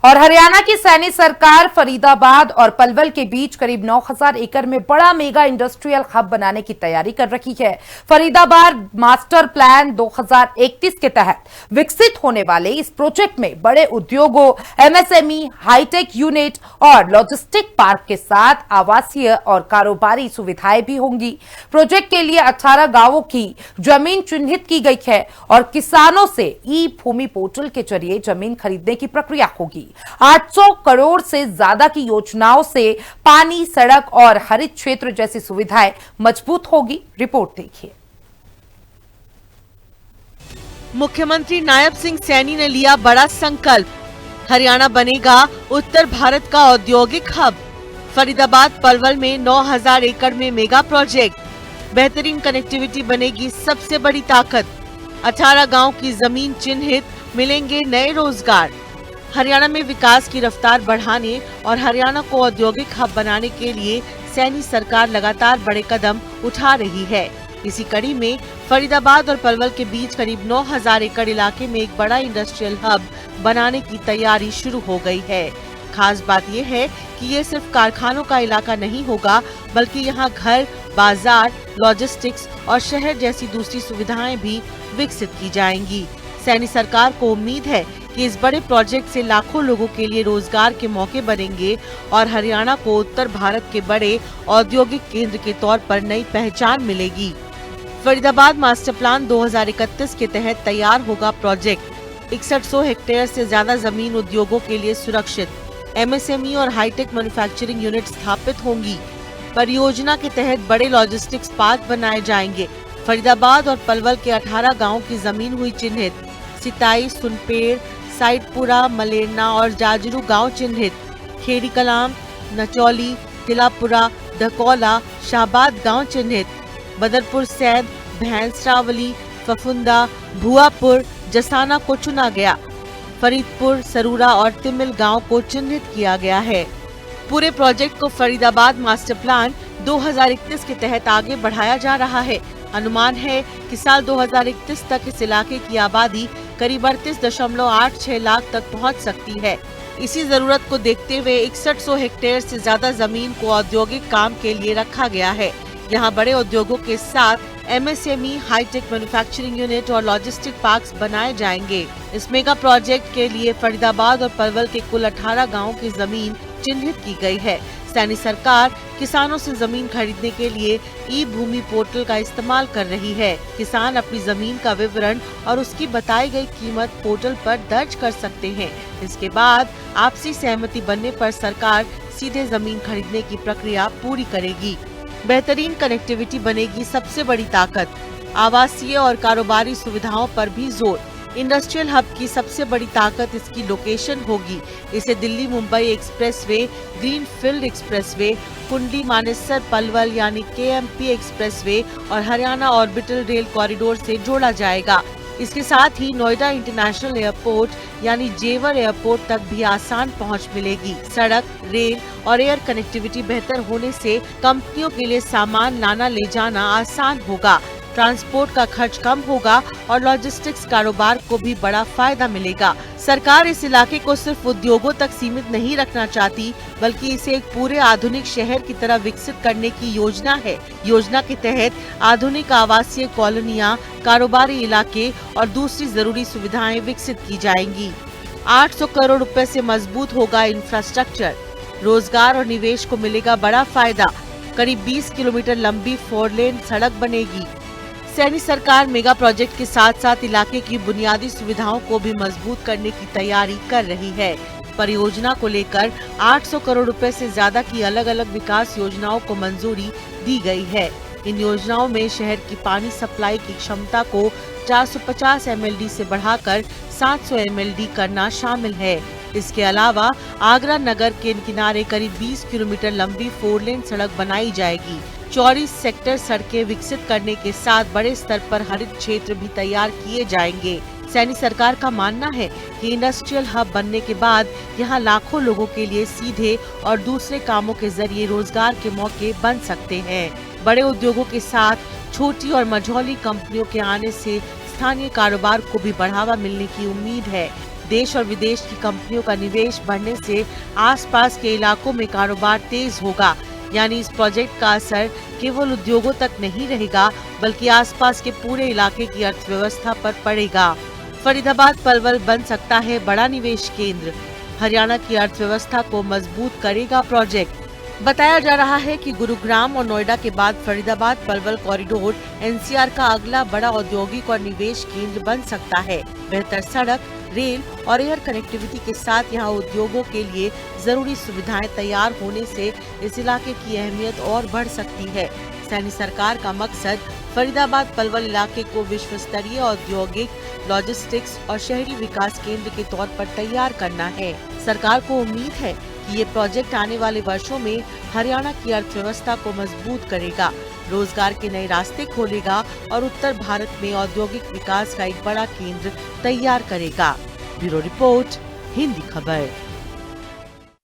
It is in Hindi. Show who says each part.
Speaker 1: और हरियाणा की सैनी सरकार फरीदाबाद और पलवल के बीच करीब 9000 एकड़ में बड़ा मेगा इंडस्ट्रियल हब बनाने की तैयारी कर रही है। फरीदाबाद मास्टर प्लान 2031 के तहत विकसित होने वाले इस प्रोजेक्ट में बड़े उद्योगों, एमएसएमई, हाईटेक यूनिट और लॉजिस्टिक पार्क के साथ आवासीय और कारोबारी सुविधाएं भी होंगी। प्रोजेक्ट के लिए 18 गांवों की जमीन चिन्हित की गई है और किसानों से ई भूमि पोर्टल के जरिए जमीन खरीदने की प्रक्रिया होगी। 800 करोड़ से ज्यादा की योजनाओं से पानी, सड़क और हरित क्षेत्र जैसी सुविधाएं मजबूत होगी। रिपोर्ट देखिए।
Speaker 2: मुख्यमंत्री नायब सिंह सैनी ने लिया बड़ा संकल्प। हरियाणा बनेगा उत्तर भारत का औद्योगिक हब। फरीदाबाद पलवल में 9000 एकड़ में मेगा प्रोजेक्ट। बेहतरीन कनेक्टिविटी बनेगी सबसे बड़ी ताकत। 18 गांव की जमीन चिन्हित, मिलेंगे नए रोजगार। हरियाणा में विकास की रफ्तार बढ़ाने और हरियाणा को औद्योगिक हब बनाने के लिए सैनी सरकार लगातार बड़े कदम उठा रही है। इसी कड़ी में फरीदाबाद और पलवल के बीच करीब 9000 एकड़ इलाके में एक बड़ा इंडस्ट्रियल हब बनाने की तैयारी शुरू हो गई है। खास बात यह है कि ये सिर्फ कारखानों का इलाका नहीं होगा, बल्कि यहाँ घर, बाजार, लॉजिस्टिक्स और शहर जैसी दूसरी सुविधाएं भी विकसित की जाएंगी। सैनी सरकार को उम्मीद है कि इस बड़े प्रोजेक्ट से लाखों लोगों के लिए रोजगार के मौके बनेंगे और हरियाणा को उत्तर भारत के बड़े औद्योगिक केंद्र के तौर पर नई पहचान मिलेगी। फरीदाबाद मास्टर प्लान 2031 के तहत तैयार होगा प्रोजेक्ट। 6100 हेक्टेयर से ज्यादा जमीन उद्योगों के लिए सुरक्षित। एमएसएमई और हाईटेक मैन्युफैक्चरिंग यूनिट स्थापित होंगी। परियोजना के तहत बड़े लॉजिस्टिक्स पार्क बनाए जाएंगे। फरीदाबाद और पलवल के 18 गाँव की जमीन हुई चिन्हित। सिताई, सुनपेड़, साइडपुरा, मलेरना और जाजरू गांव चिन्हित। खेड़ी कलाम, नचौली, तिलापुरा, धकौला, शाहबाद गांव चिन्हित। बदरपुर सैद, भैंसरावली, फफुंदा, भुआपुर, जसाना को चुना गया। फरीदपुर, सरूरा और तिमिल गांव को चिन्हित किया गया है। पूरे प्रोजेक्ट को फरीदाबाद मास्टर प्लान 2031 के तहत आगे बढ़ाया जा रहा है। अनुमान है कि साल 2031 तक इस इलाके की आबादी करीब 38.86 लाख तक पहुंच सकती है। इसी जरूरत को देखते हुए 6100 हेक्टेयर से ज्यादा जमीन को औद्योगिक काम के लिए रखा गया है। यहाँ बड़े उद्योगों के साथ एमएसएमई, हाईटेक मैन्युफैक्चरिंग यूनिट और लॉजिस्टिक पार्क्स बनाए जाएंगे। इस मेगा प्रोजेक्ट के लिए फरीदाबाद और पलवल के कुल 18 गाँव की जमीन चिन्हित की गई है। सैनी सरकार किसानों से जमीन खरीदने के लिए ई भूमि पोर्टल का इस्तेमाल कर रही है। किसान अपनी जमीन का विवरण और उसकी बताई गई कीमत पोर्टल पर दर्ज कर सकते हैं। इसके बाद आपसी सहमति बनने पर सरकार सीधे जमीन खरीदने की प्रक्रिया पूरी करेगी। बेहतरीन कनेक्टिविटी बनेगी सबसे बड़ी ताकत। आवासीय और कारोबारी सुविधाओं पर भी जोर। इंडस्ट्रियल हब की सबसे बड़ी ताकत इसकी लोकेशन होगी। इसे Delhi Mumbai expressway, greenfield expressway, Kundli Manesar Palwal यानी केएमपी एक्सप्रेसवे और हरियाणा ऑर्बिटल रेल कॉरिडोर से जोड़ा जाएगा। इसके साथ ही नोएडा इंटरनेशनल एयरपोर्ट यानी जेवर एयरपोर्ट तक भी आसान पहुंच मिलेगी। सड़क, रेल और एयर कनेक्टिविटी बेहतर होने से कंपनियों के लिए सामान लाना ले जाना आसान होगा। ट्रांसपोर्ट का खर्च कम होगा और लॉजिस्टिक्स कारोबार को भी बड़ा फायदा मिलेगा। सरकार इस इलाके को सिर्फ उद्योगों तक सीमित नहीं रखना चाहती, बल्कि इसे एक पूरे आधुनिक शहर की तरह विकसित करने की योजना है। योजना के तहत आधुनिक आवासीय कॉलोनियां, कारोबारी इलाके और दूसरी जरूरी सुविधाएं विकसित की जाएंगी। 800 करोड़ रुपए से मजबूत होगा इंफ्रास्ट्रक्चर। रोजगार और निवेश को मिलेगा बड़ा फायदा। करीब 20 किलोमीटर लंबी 4 लेन सड़क बनेगी। सैनी सरकार मेगा प्रोजेक्ट के साथ साथ इलाके की बुनियादी सुविधाओं को भी मजबूत करने की तैयारी कर रही है। परियोजना को लेकर 800 करोड़ रुपए से ज्यादा की अलग अलग विकास योजनाओं को मंजूरी दी गई है। इन योजनाओं में शहर की पानी सप्लाई की क्षमता को 450 MLD से बढ़ाकर 700 MLD करना शामिल है। इसके अलावा आगरा नगर के किनारे करीब 20 किलोमीटर लंबी 4 लेन सड़क बनाई जाएगी। चौड़ी सेक्टर सड़कें विकसित करने के साथ बड़े स्तर पर हरित क्षेत्र भी तैयार किए जाएंगे। सैनी सरकार का मानना है कि इंडस्ट्रियल हब बनने के बाद यहाँ लाखों लोगों के लिए सीधे और दूसरे कामों के जरिए रोजगार के मौके बन सकते हैं। बड़े उद्योगों के साथ छोटी और मझौली कंपनियों के आने से स्थानीय कारोबार को भी बढ़ावा मिलने की उम्मीद है। देश और विदेश की कंपनियों का निवेश बढ़ने से आसपास के इलाकों में कारोबार तेज होगा। यानी इस प्रोजेक्ट का असर केवल उद्योगों तक नहीं रहेगा, बल्कि आसपास के पूरे इलाके की अर्थव्यवस्था पर पड़ेगा। फरीदाबाद पलवल बन सकता है बड़ा निवेश केंद्र। हरियाणा की अर्थव्यवस्था को मजबूत करेगा प्रोजेक्ट। बताया जा रहा है कि गुरुग्राम और नोएडा के बाद फरीदाबाद पलवल कॉरिडोर एनसीआर का अगला बड़ा औद्योगिक और निवेश केंद्र बन सकता है। बेहतर सड़क, रेल और एयर कनेक्टिविटी के साथ यहां उद्योगों के लिए जरूरी सुविधाएं तैयार होने से इस इलाके की अहमियत और बढ़ सकती है। सैनी सरकार का मकसद फरीदाबाद पलवल इलाके को विश्व स्तरीय औद्योगिक, लॉजिस्टिक्स और शहरी विकास केंद्र के तौर पर तैयार करना है। सरकार को उम्मीद है कि ये प्रोजेक्ट आने वाले वर्षों में हरियाणा की अर्थव्यवस्था को मजबूत करेगा, रोजगार के नए रास्ते खोलेगा और उत्तर भारत में औद्योगिक विकास का एक बड़ा केंद्र तैयार करेगा। ब्यूरो रिपोर्ट, हिंदी खबर।